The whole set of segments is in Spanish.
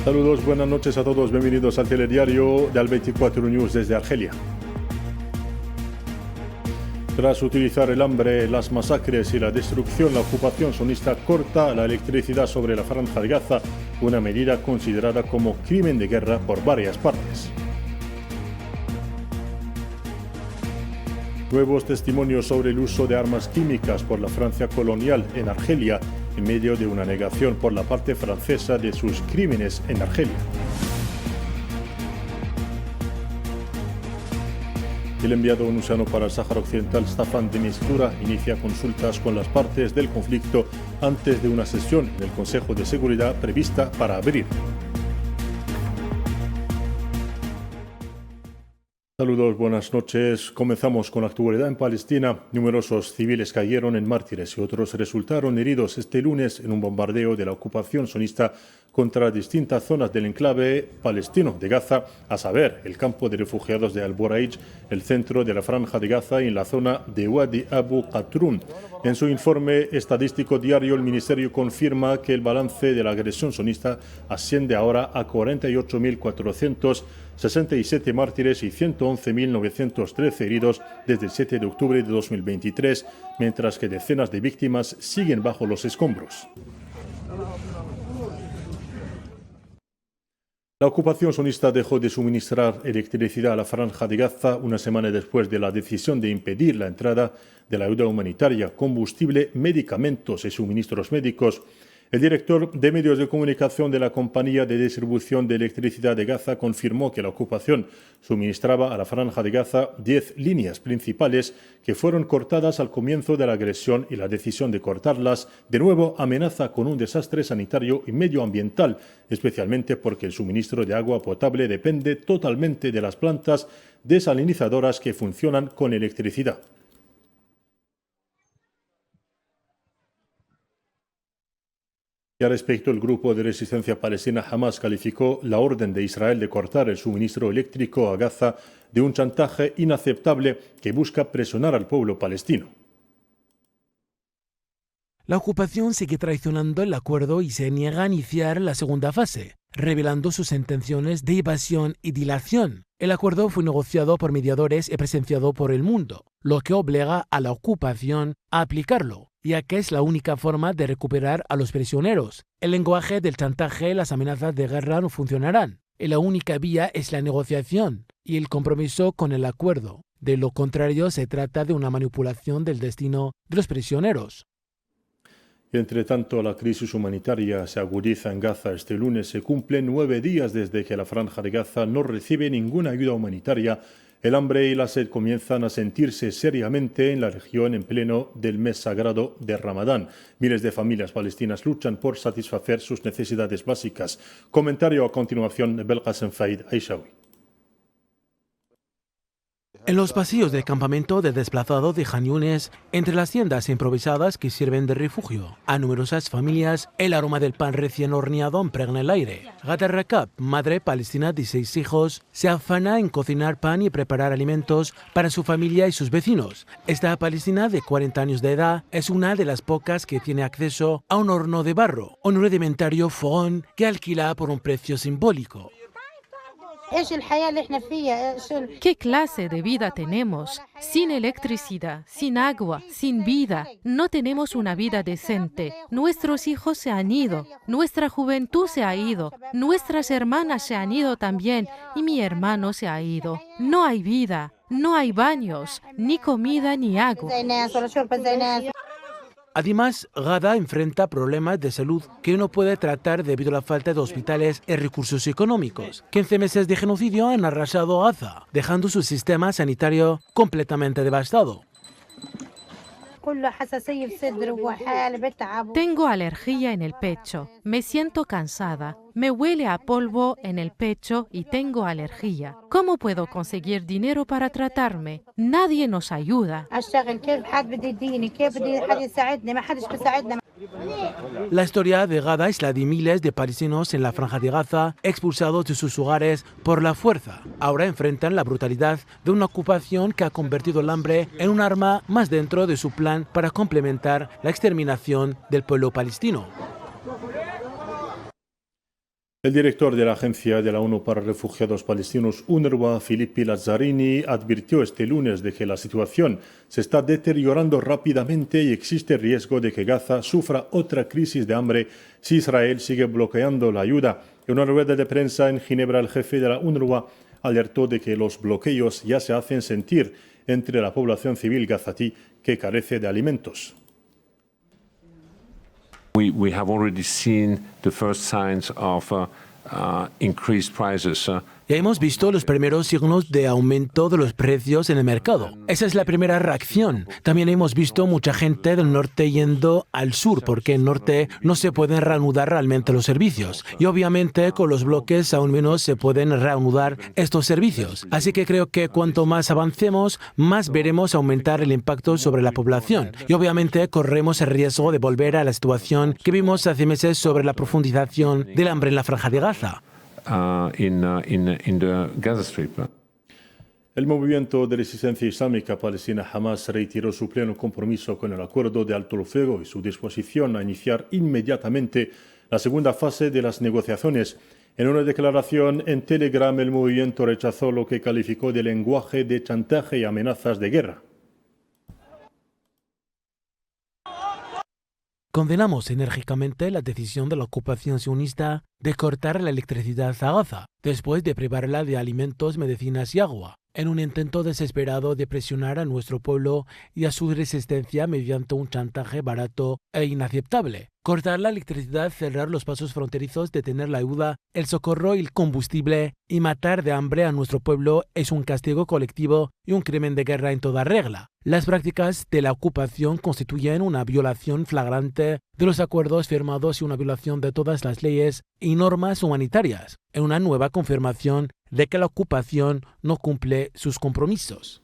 Saludos, buenas noches a todos, bienvenidos al telediario de Al24 News desde Argelia. Tras utilizar el hambre, las masacres y la destrucción, la ocupación sionista corta la electricidad sobre la Franja de Gaza, una medida considerada como crimen de guerra por varias partes. Nuevos testimonios sobre el uso de armas químicas por la Francia colonial en Argelia, en medio de una negación por la parte francesa de sus crímenes en Argelia. El enviado onusiano para el Sáhara Occidental, Staffan de Mistura, inicia consultas con las partes del conflicto antes de una sesión del Consejo de Seguridad prevista para abril. Saludos, buenas noches. Comenzamos con la actualidad en Palestina. Numerosos civiles cayeron en mártires y otros resultaron heridos este lunes en un bombardeo de la ocupación sionista contra distintas zonas del enclave palestino de Gaza, a saber, el campo de refugiados de Al-Buraij, el centro de la Franja de Gaza y en la zona de Wadi Abu Qatrun. En su informe estadístico diario, el Ministerio confirma que el balance de la agresión sionista asciende ahora a 48.467 mártires y 111.913 heridos desde el 7 de octubre de 2023, mientras que decenas de víctimas siguen bajo los escombros. La ocupación sionista dejó de suministrar electricidad a la Franja de Gaza una semana después de la decisión de impedir la entrada de la ayuda humanitaria, combustible, medicamentos y suministros médicos. El director de medios de comunicación de la compañía de distribución de electricidad de Gaza confirmó que la ocupación suministraba a la Franja de Gaza 10 líneas principales que fueron cortadas al comienzo de la agresión, y la decisión de cortarlas de nuevo amenaza con un desastre sanitario y medioambiental, especialmente porque el suministro de agua potable depende totalmente de las plantas desalinizadoras que funcionan con electricidad. Y al respecto, el grupo de resistencia palestina Hamas calificó la orden de Israel de cortar el suministro eléctrico a Gaza de un chantaje inaceptable que busca presionar al pueblo palestino. La ocupación sigue traicionando el acuerdo y se niega a iniciar la segunda fase, revelando sus intenciones de evasión y dilación. El acuerdo fue negociado por mediadores y presenciado por el mundo, lo que obliga a la ocupación a aplicarlo, ya que es la única forma de recuperar a los prisioneros. El lenguaje del chantaje y las amenazas de guerra no funcionarán, y la única vía es la negociación y el compromiso con el acuerdo. De lo contrario, se trata de una manipulación del destino de los prisioneros. Entre tanto, la crisis humanitaria se agudiza en Gaza. Este lunes se cumplen 9 días desde que la Franja de Gaza no recibe ninguna ayuda humanitaria. El hambre y la sed comienzan a sentirse seriamente en la región en pleno del mes sagrado de Ramadán. Miles de familias palestinas luchan por satisfacer sus necesidades básicas. Comentario a continuación de Belkacem Faid Aishawi. En los pasillos del campamento de desplazados de Khan Yunis, entre las tiendas improvisadas que sirven de refugio a numerosas familias, el aroma del pan recién horneado impregna el aire. Ghadar Rakab, madre palestina de 6 hijos, se afana en cocinar pan y preparar alimentos para su familia y sus vecinos. Esta palestina de 40 años de edad es una de las pocas que tiene acceso a un horno de barro, un rudimentario fogón que alquila por un precio simbólico. ¿Qué clase de vida tenemos? Sin electricidad, sin agua, sin vida. No tenemos una vida decente. Nuestros hijos se han ido, nuestra juventud se ha ido, nuestras hermanas se han ido también y mi hermano se ha ido. No hay vida, no hay baños, ni comida ni agua. Además, Gaza enfrenta problemas de salud que no puede tratar debido a la falta de hospitales y recursos económicos. 15 meses de genocidio han arrasado Gaza, dejando su sistema sanitario completamente devastado. Tengo alergia en el pecho, me siento cansada, me huele a polvo en el pecho y tengo alergia. ¿Cómo puedo conseguir dinero para tratarme? Nadie nos ayuda. La historia de Gaza es la de miles de palestinos en la Franja de Gaza expulsados de sus hogares por la fuerza. Ahora enfrentan la brutalidad de una ocupación que ha convertido el hambre en un arma más dentro de su plan para complementar la exterminación del pueblo palestino. El director de la Agencia de la ONU para Refugiados Palestinos, UNRWA, Filippi Lazzarini, advirtió este lunes de que la situación se está deteriorando rápidamente y existe riesgo de que Gaza sufra otra crisis de hambre si Israel sigue bloqueando la ayuda. En una rueda de prensa en Ginebra, el jefe de la UNRWA alertó de que los bloqueos ya se hacen sentir entre la población civil gazatí que carece de alimentos. We have already seen the first signs of increased prices. Ya hemos visto los primeros signos de aumento de los precios en el mercado. Esa es la primera reacción. También hemos visto mucha gente del norte yendo al sur, porque en el norte no se pueden reanudar realmente los servicios. Y obviamente con los bloques aún menos se pueden reanudar estos servicios. Así que creo que cuanto más avancemos, más veremos aumentar el impacto sobre la población. Y obviamente corremos el riesgo de volver a la situación que vimos hace meses sobre la profundización del hambre en la Franja de Gaza. In the Gaza Strip. El movimiento de resistencia islámica palestina Hamas reiteró su pleno compromiso con el acuerdo de alto el fuego y su disposición a iniciar inmediatamente la segunda fase de las negociaciones. En una declaración en Telegram, el movimiento rechazó lo que calificó de lenguaje de chantaje y amenazas de guerra. Condenamos enérgicamente la decisión de la ocupación sionista de cortar la electricidad a Gaza, después de privarla de alimentos, medicinas y agua, en un intento desesperado de presionar a nuestro pueblo y a su resistencia mediante un chantaje barato e inaceptable. Cortar la electricidad, cerrar los pasos fronterizos, detener la ayuda, el socorro y el combustible y matar de hambre a nuestro pueblo es un castigo colectivo y un crimen de guerra en toda regla. Las prácticas de la ocupación constituyen una violación flagrante de los acuerdos firmados y una violación de todas las leyes y normas humanitarias, en una nueva confirmación de que la ocupación no cumple sus compromisos.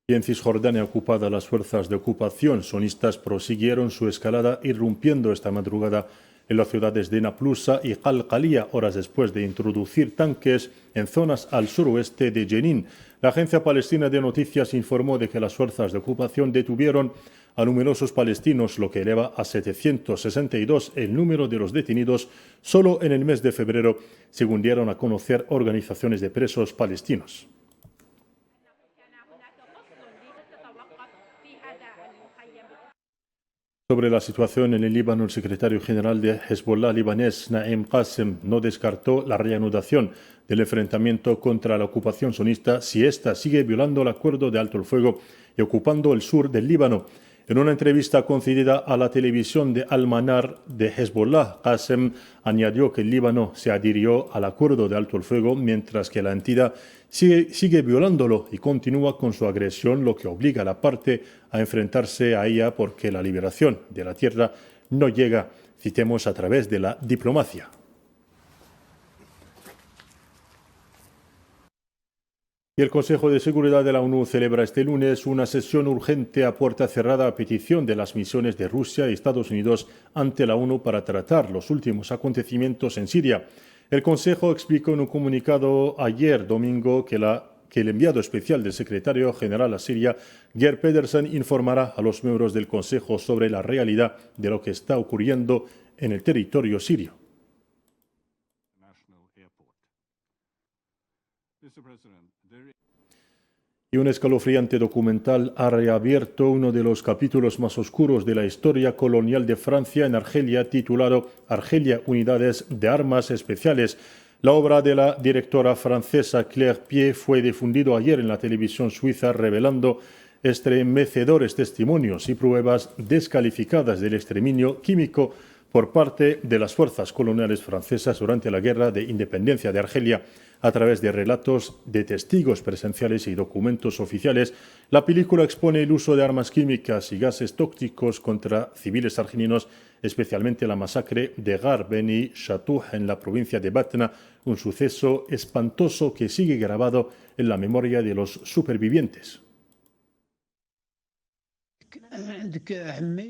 Y en Cisjordania ocupada, las fuerzas de ocupación sionistas prosiguieron su escalada, irrumpiendo esta madrugada en las ciudades de Naplusa y Qalqalía, horas después de introducir tanques en zonas al suroeste de Jenin. La agencia palestina de noticias informó de que las fuerzas de ocupación detuvieron a numerosos palestinos, lo que eleva a 762 el número de los detenidos solo en el mes de febrero, según dieron a conocer organizaciones de presos palestinos. Sobre la situación en el Líbano, el secretario general de Hezbollah libanés, Naim Qassem, no descartó la reanudación del enfrentamiento contra la ocupación sionista si ésta sigue violando el acuerdo de alto el fuego y ocupando el sur del Líbano. En una entrevista concedida a la televisión de Al-Manar de Hezbollah, Qassem añadió que el Líbano se adhirió al acuerdo de alto el fuego, mientras que la entidad sigue violándolo y continúa con su agresión, lo que obliga a la parte a enfrentarse a ella porque la liberación de la tierra no llega, citemos, a través de la diplomacia. Y el Consejo de Seguridad de la ONU celebra este lunes una sesión urgente a puerta cerrada a petición de las misiones de Rusia y Estados Unidos ante la ONU para tratar los últimos acontecimientos en Siria. El Consejo explicó en un comunicado ayer domingo que el enviado especial del secretario general a Siria, Geir Pedersen, informará a los miembros del Consejo sobre la realidad de lo que está ocurriendo en el territorio sirio. Y un escalofriante documental ha reabierto uno de los capítulos más oscuros de la historia colonial de Francia en Argelia, titulado Argelia, Unidades de Armas Especiales. La obra de la directora francesa Claire Pied fue difundido ayer en la televisión suiza, revelando estremecedores testimonios y pruebas descalificadas del exterminio químico por parte de las fuerzas coloniales francesas durante la Guerra de Independencia de Argelia. A través de relatos de testigos presenciales y documentos oficiales, la película expone el uso de armas químicas y gases tóxicos contra civiles argelinos, especialmente la masacre de Ghar Beni Chatouh en la provincia de Batna, un suceso espantoso que sigue grabado en la memoria de los supervivientes.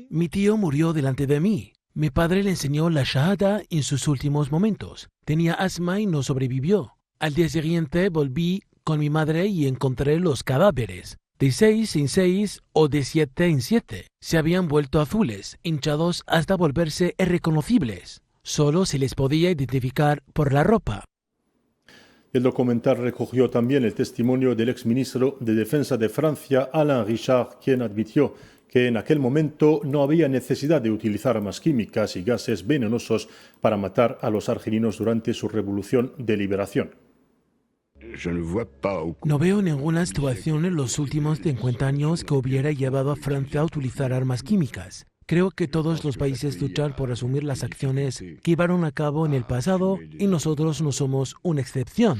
Mi tío murió delante de mí. Mi padre le enseñó la shahada en sus últimos momentos. Tenía asma y no sobrevivió. Al día siguiente volví con mi madre y encontré los cadáveres. De 6 en 6 o de 7 en 7. Se habían vuelto azules, hinchados hasta volverse irreconocibles. Solo se les podía identificar por la ropa. El documental recogió también el testimonio del exministro de Defensa de Francia, Alain Richard, quien admitió que en aquel momento no había necesidad de utilizar armas químicas y gases venenosos para matar a los argelinos durante su revolución de liberación. No veo ninguna situación en los últimos 50 años que hubiera llevado a Francia a utilizar armas químicas. Creo que todos los países luchan por asumir las acciones que llevaron a cabo en el pasado y nosotros no somos una excepción.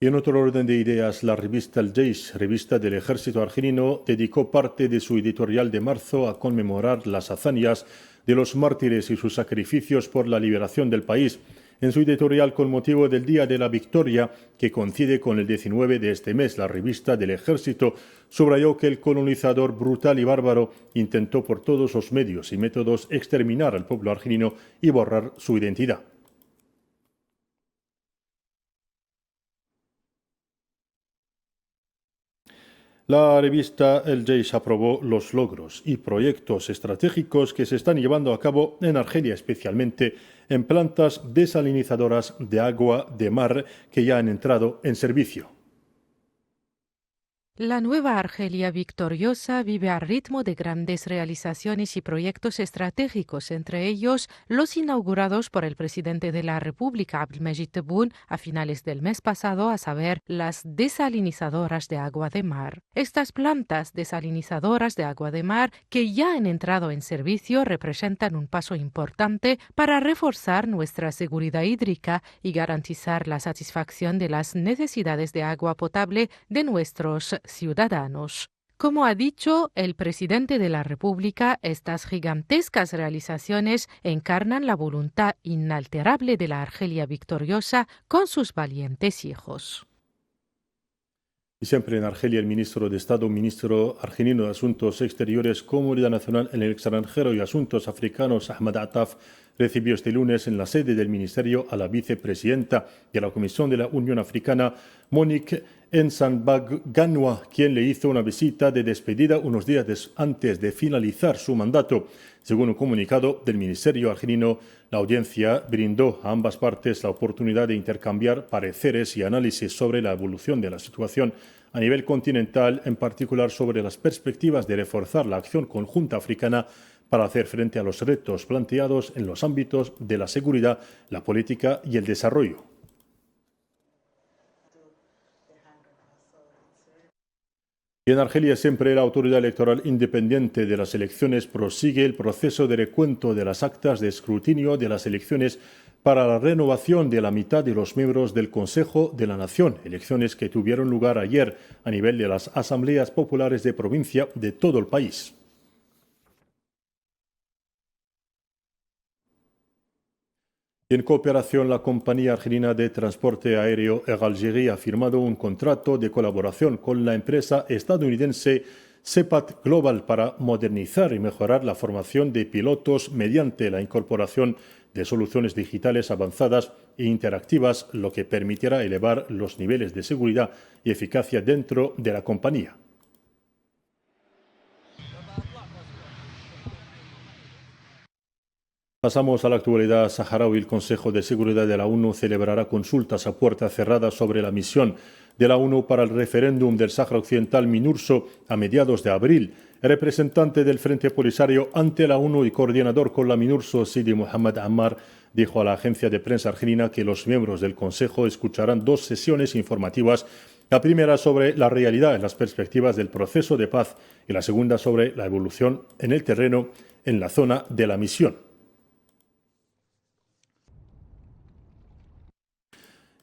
Y en otro orden de ideas, la revista El Jaish, revista del ejército argelino, dedicó parte de su editorial de marzo a conmemorar las hazañas de los mártires y sus sacrificios por la liberación del país. En su editorial con motivo del Día de la Victoria, que coincide con el 19 de este mes, la revista del Ejército subrayó que el colonizador brutal y bárbaro intentó por todos los medios y métodos exterminar al pueblo argelino y borrar su identidad. La revista El Jaish aprobó los logros y proyectos estratégicos que se están llevando a cabo en Argelia, especialmente en plantas desalinizadoras de agua de mar que ya han entrado en servicio. La nueva Argelia victoriosa vive a ritmo de grandes realizaciones y proyectos estratégicos, entre ellos los inaugurados por el presidente de la República, Abdelmejid Tebboune, a finales del mes pasado, a saber, las desalinizadoras de agua de mar. Estas plantas desalinizadoras de agua de mar, que ya han entrado en servicio, representan un paso importante para reforzar nuestra seguridad hídrica y garantizar la satisfacción de las necesidades de agua potable de nuestros ciudadanos. Como ha dicho el presidente de la República, estas gigantescas realizaciones encarnan la voluntad inalterable de la Argelia victoriosa con sus valientes hijos. Y siempre en Argelia, el ministro de Estado, ministro argelino de Asuntos Exteriores, Comunidad Nacional en el Extranjero y Asuntos Africanos, Ahmad Attaf, recibió este lunes en la sede del ministerio a la vicepresidenta de la Comisión de la Unión Africana, Monique Nsanbaganoua, quien le hizo una visita de despedida unos días antes de finalizar su mandato. Según un comunicado del ministerio argelino, la audiencia brindó a ambas partes la oportunidad de intercambiar pareceres y análisis sobre la evolución de la situación a nivel continental, en particular sobre las perspectivas de reforzar la acción conjunta africana para hacer frente a los retos planteados en los ámbitos de la seguridad, la política y el desarrollo. Y en Argelia, siempre la autoridad electoral independiente de las elecciones prosigue el proceso de recuento de las actas de escrutinio de las elecciones para la renovación de la mitad de los miembros del Consejo de la Nación, elecciones que tuvieron lugar ayer a nivel de las asambleas populares de provincia de todo el país. En cooperación, la compañía argelina de transporte aéreo Air Algérie ha firmado un contrato de colaboración con la empresa estadounidense Cepat Global para modernizar y mejorar la formación de pilotos mediante la incorporación de soluciones digitales avanzadas e interactivas, lo que permitirá elevar los niveles de seguridad y eficacia dentro de la compañía. Pasamos a la actualidad saharaui. El Consejo de Seguridad de la ONU celebrará consultas a puerta cerrada sobre la misión de la ONU para el referéndum del Sáhara Occidental MINURSO a mediados de abril. El representante del Frente Polisario ante la ONU y coordinador con la MINURSO, Sidi Mohamed Ammar, dijo a la agencia de prensa argelina que los miembros del Consejo escucharán dos sesiones informativas, la primera sobre la realidad y las perspectivas del proceso de paz y la segunda sobre la evolución en el terreno en la zona de la misión.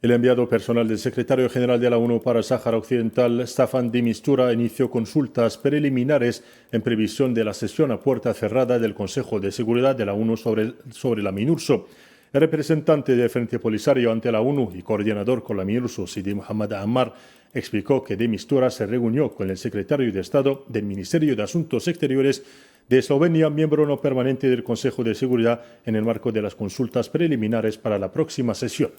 El enviado personal del secretario general de la ONU para el Sáhara Occidental, Staffan de Mistura, inició consultas preliminares en previsión de la sesión a puerta cerrada del Consejo de Seguridad de la ONU sobre la MINURSO. El representante del Frente Polisario ante la ONU y coordinador con la MINURSO, Sidi Mohamed Ammar, explicó que de Mistura se reunió con el secretario de Estado del Ministerio de Asuntos Exteriores de Eslovenia, miembro no permanente del Consejo de Seguridad, en el marco de las consultas preliminares para la próxima sesión.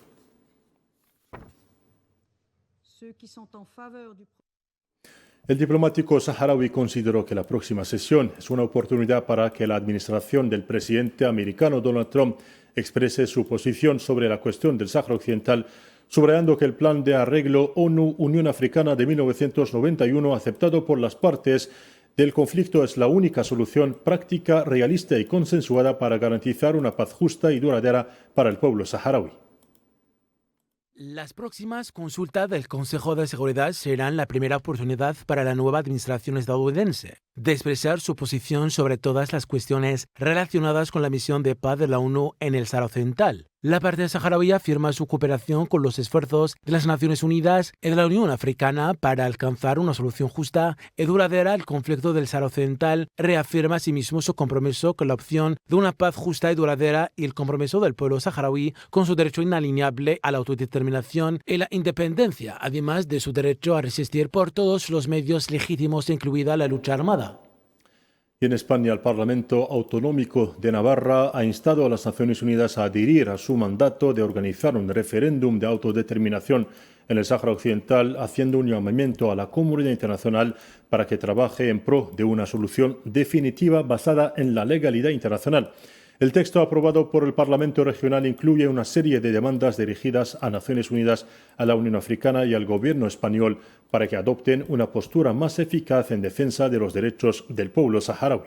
El diplomático saharaui consideró que la próxima sesión es una oportunidad para que la administración del presidente americano Donald Trump exprese su posición sobre la cuestión del Sáhara Occidental, subrayando que el plan de arreglo ONU-Unión Africana de 1991, aceptado por las partes del conflicto, es la única solución práctica, realista y consensuada para garantizar una paz justa y duradera para el pueblo saharaui. Las próximas consultas del Consejo de Seguridad serán la primera oportunidad para la nueva administración estadounidense de expresar su posición sobre todas las cuestiones relacionadas con la misión de paz de la ONU en el Sáhara Occidental. La parte saharaui afirma su cooperación con los esfuerzos de las Naciones Unidas y de la Unión Africana para alcanzar una solución justa y duradera al conflicto del Sáhara Occidental. Reafirma asimismo su compromiso con la opción de una paz justa y duradera y el compromiso del pueblo saharaui con su derecho inalienable a la autodeterminación y la independencia, además de su derecho a resistir por todos los medios legítimos, incluida la lucha armada. Y en España, el Parlamento Autonómico de Navarra ha instado a las Naciones Unidas a adherir a su mandato de organizar un referéndum de autodeterminación en el Sáhara Occidental, haciendo un llamamiento a la comunidad internacional para que trabaje en pro de una solución definitiva basada en la legalidad internacional. El texto aprobado por el Parlamento Regional incluye una serie de demandas dirigidas a Naciones Unidas, a la Unión Africana y al Gobierno español para que adopten una postura más eficaz en defensa de los derechos del pueblo saharaui.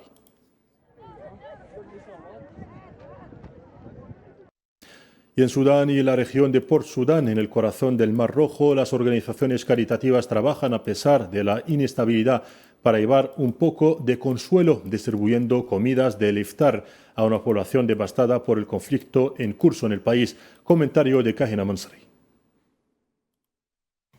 Y en Sudán y la región de Port Sudán, en el corazón del Mar Rojo, las organizaciones caritativas trabajan a pesar de la inestabilidad para llevar un poco de consuelo, distribuyendo comidas del iftar a una población devastada por el conflicto en curso en el país. Comentario de Kahina Mansari.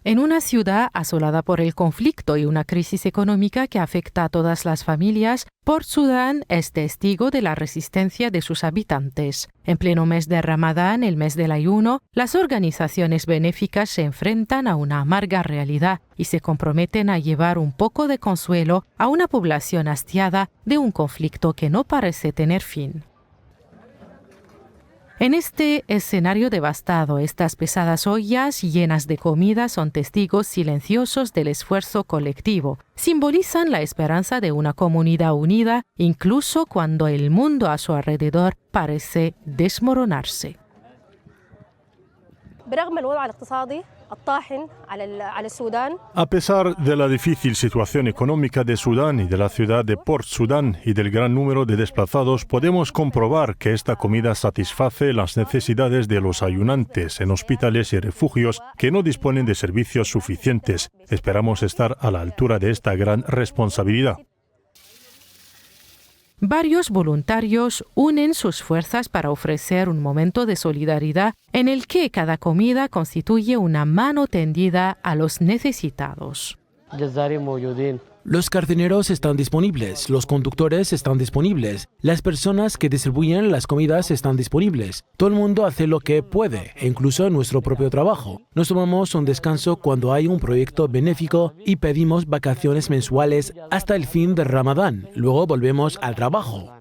En una ciudad asolada por el conflicto y una crisis económica que afecta a todas las familias, Port Sudán es testigo de la resistencia de sus habitantes. En pleno mes de Ramadán, el mes del ayuno, las organizaciones benéficas se enfrentan a una amarga realidad y se comprometen a llevar un poco de consuelo a una población hastiada de un conflicto que no parece tener fin. En este escenario devastado, estas pesadas ollas llenas de comida son testigos silenciosos del esfuerzo colectivo. Simbolizan la esperanza de una comunidad unida, incluso cuando el mundo a su alrededor parece desmoronarse. A pesar de la difícil situación económica de Sudán y de la ciudad de Port Sudán y del gran número de desplazados, podemos comprobar que esta comida satisface las necesidades de los ayunantes en hospitales y refugios que no disponen de servicios suficientes. Esperamos estar a la altura de esta gran responsabilidad. Varios voluntarios unen sus fuerzas para ofrecer un momento de solidaridad en el que cada comida constituye una mano tendida a los necesitados. Los carceleros están disponibles, los conductores están disponibles, las personas que distribuyen las comidas están disponibles. Todo el mundo hace lo que puede, incluso en nuestro propio trabajo. Nos tomamos un descanso cuando hay un proyecto benéfico y pedimos vacaciones mensuales hasta el fin del Ramadán. Luego volvemos al trabajo.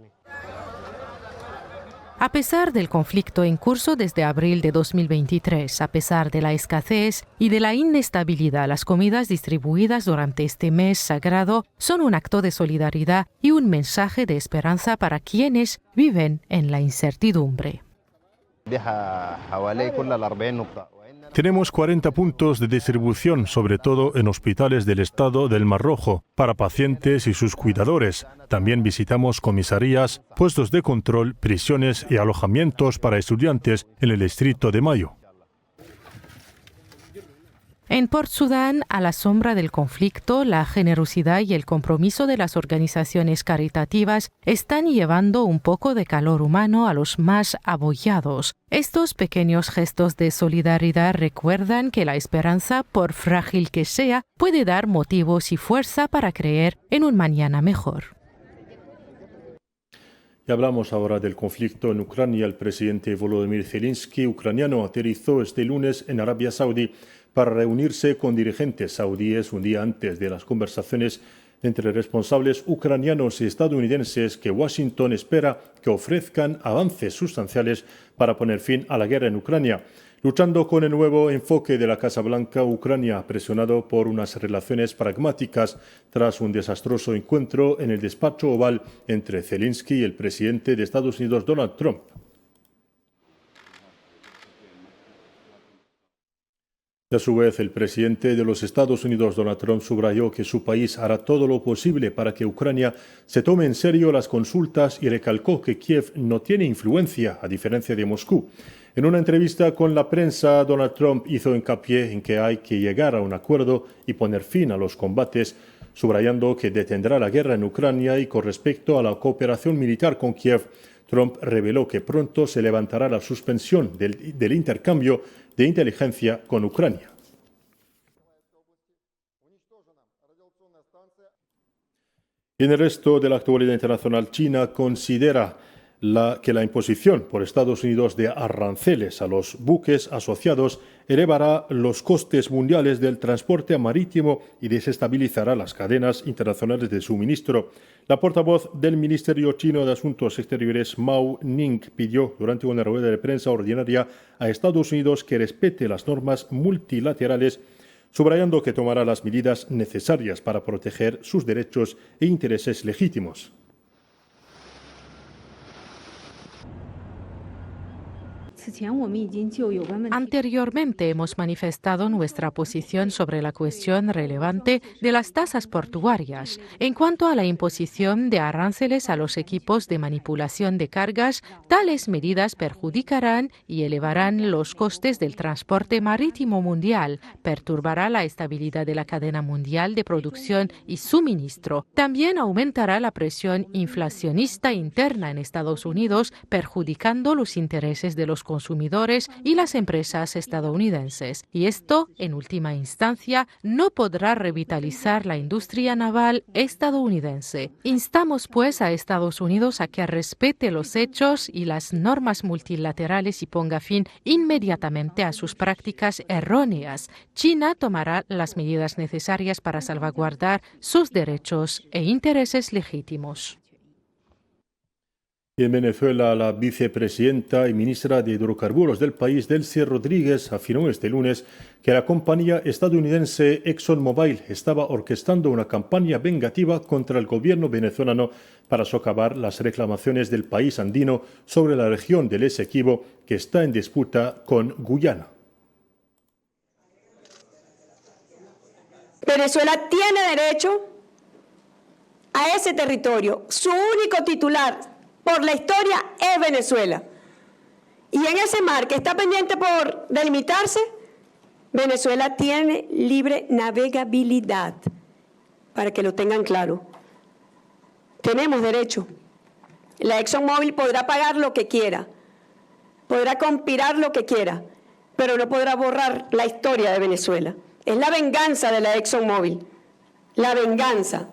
A pesar del conflicto en curso desde abril de 2023, a pesar de la escasez y de la inestabilidad, las comidas distribuidas durante este mes sagrado son un acto de solidaridad y un mensaje de esperanza para quienes viven en la incertidumbre. Tenemos 40 puntos de distribución, sobre todo en hospitales del Estado del Mar Rojo, para pacientes y sus cuidadores. También visitamos comisarías, puestos de control, prisiones y alojamientos para estudiantes en el distrito de Mayo. En Port Sudán, a la sombra del conflicto, la generosidad y el compromiso de las organizaciones caritativas están llevando un poco de calor humano a los más abollados. Estos pequeños gestos de solidaridad recuerdan que la esperanza, por frágil que sea, puede dar motivos y fuerza para creer en un mañana mejor. Y hablamos ahora del conflicto en Ucrania. El presidente Volodymyr Zelensky, ucraniano, aterrizó este lunes en Arabia Saudí para reunirse con dirigentes saudíes un día antes de las conversaciones entre responsables ucranianos y estadounidenses que Washington espera que ofrezcan avances sustanciales para poner fin a la guerra en Ucrania. Luchando con el nuevo enfoque de la Casa Blanca, Ucrania ha presionado por unas relaciones pragmáticas tras un desastroso encuentro en el despacho oval entre Zelensky y el presidente de Estados Unidos, Donald Trump. A su vez, el presidente de los Estados Unidos, Donald Trump, subrayó que su país hará todo lo posible para que Ucrania se tome en serio las consultas y recalcó que Kiev no tiene influencia, a diferencia de Moscú. En una entrevista con la prensa, Donald Trump hizo hincapié en que hay que llegar a un acuerdo y poner fin a los combates, subrayando que detendrá la guerra en Ucrania. Y con respecto a la cooperación militar con Kiev, Trump reveló que pronto se levantará la suspensión del intercambio de inteligencia con Ucrania. En el resto de la actualidad internacional, China considera que la imposición por Estados Unidos de aranceles a los buques asociados elevará los costes mundiales del transporte marítimo y desestabilizará las cadenas internacionales de suministro. La portavoz del Ministerio Chino de Asuntos Exteriores, Mao Ning, pidió durante una rueda de prensa ordinaria a Estados Unidos que respete las normas multilaterales, subrayando que tomará las medidas necesarias para proteger sus derechos e intereses legítimos. Anteriormente hemos manifestado nuestra posición sobre la cuestión relevante de las tasas portuarias. En cuanto a la imposición de aranceles a los equipos de manipulación de cargas, tales medidas perjudicarán y elevarán los costes del transporte marítimo mundial, perturbará la estabilidad de la cadena mundial de producción y suministro. También aumentará la presión inflacionista interna en Estados Unidos, perjudicando los intereses de los consumidores y las empresas estadounidenses. Y esto, en última instancia, no podrá revitalizar la industria naval estadounidense. Instamos, pues, a Estados Unidos a que respete los hechos y las normas multilaterales y ponga fin inmediatamente a sus prácticas erróneas. China tomará las medidas necesarias para salvaguardar sus derechos e intereses legítimos. Y en Venezuela, la vicepresidenta y ministra de Hidrocarburos del país, Delcy Rodríguez, afirmó este lunes que la compañía estadounidense ExxonMobil estaba orquestando una campaña vengativa contra el gobierno venezolano para socavar las reclamaciones del país andino sobre la región del Esequibo, que está en disputa con Guyana. Venezuela tiene derecho a ese territorio. Su único titular por la historia es Venezuela. Y en ese mar que está pendiente por delimitarse, Venezuela tiene libre navegabilidad, para que lo tengan claro. Tenemos derecho. La ExxonMobil podrá pagar lo que quiera, podrá conspirar lo que quiera, pero no podrá borrar la historia de Venezuela. Es la venganza de la ExxonMobil, la venganza.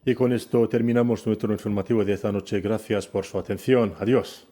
Y con esto terminamos nuestro informativo de esta noche. Gracias por su atención. Adiós.